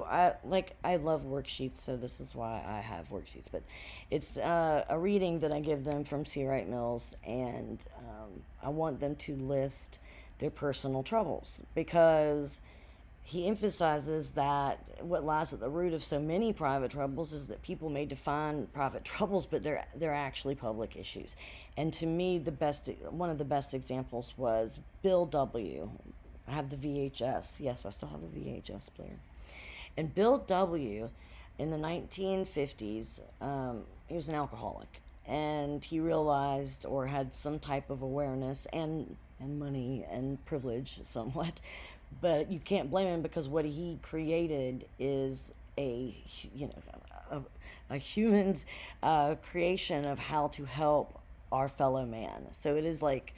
I love worksheets, so this is why I have worksheets. But it's a reading that I give them from C. Wright Mills, and I want them to list their personal troubles because he emphasizes that what lies at the root of so many private troubles is that people may define private troubles, but they're actually public issues. And to me, one of the best examples was Bill W. I have the VHS. Yes, I still have a VHS player. And Bill W. in the 1950s, he was an alcoholic, and he realized or had some type of awareness and money and privilege somewhat, but you can't blame him because what he created is you know a human's creation of how to help our fellow man. So it is like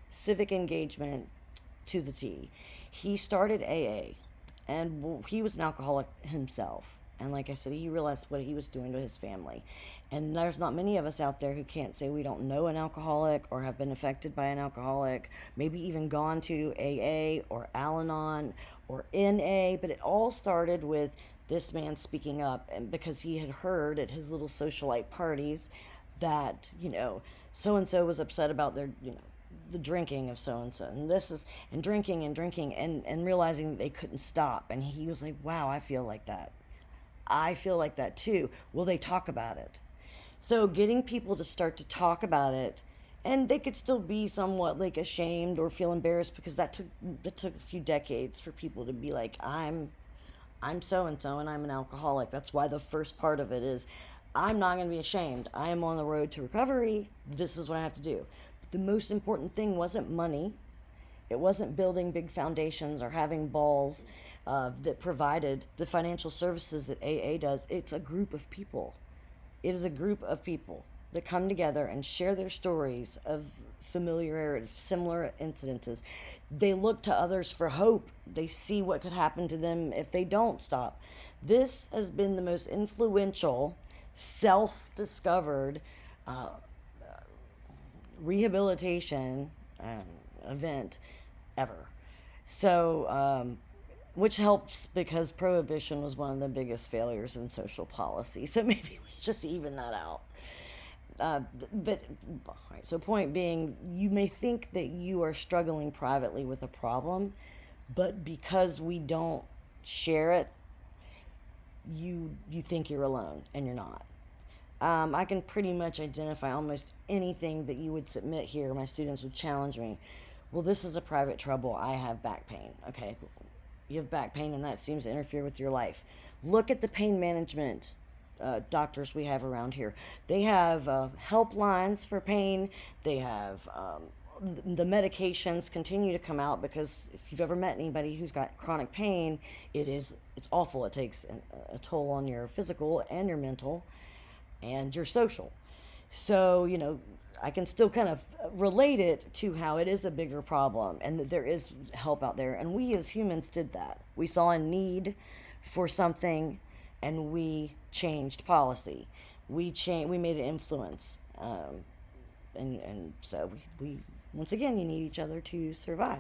civic engagement to the T. He started AA, and he was an alcoholic himself. And like I said, he realized what he was doing to his family. And there's not many of us out there who can't say we don't know an alcoholic or have been affected by an alcoholic, maybe even gone to AA or Al Anon or NA. But it all started with this man speaking up, and because he had heard at his little socialite parties that, so and so was upset about their, the drinking of so and so, and this is, and drinking and realizing that they couldn't stop. And he was like, wow, I feel like that. I feel like that too. Will they talk about it? So getting people to start to talk about it, and they could still be somewhat like ashamed or feel embarrassed because that took a few decades for people to be like, I'm so and so and I'm an alcoholic. That's why the first part of it is I'm not going to be ashamed. I am on the road to recovery. This is what I have to do. But the most important thing wasn't money. It wasn't building big foundations or having balls that provided the financial services that AA does. It's a group of people. It is a group of people that come together and share their stories of familiarity, similar incidences. They look to others for hope. They see what could happen to them if they don't stop. This has been the most influential, self-discovered rehabilitation event ever. So, which helps because prohibition was one of the biggest failures in social policy. So maybe we just even that out. But all right, so point being, you may think that you are struggling privately with a problem, but because we don't share it, you think you're alone, and you're not. I can pretty much identify almost anything that you would submit here. My students would challenge me. Well, this is a private trouble. I have back pain. Okay, you have back pain, and that seems to interfere with your life. Look at the pain management doctors we have around here. They have helplines for pain. They have the medications continue to come out because if you've ever met anybody who's got chronic pain, it's awful. It takes a toll on your physical and your mental and your social. So, I can still kind of relate it to how it is a bigger problem and that there is help out there. And we as humans did that. We saw a need for something and we changed policy. We made an influence. And so we once again, you need each other to survive.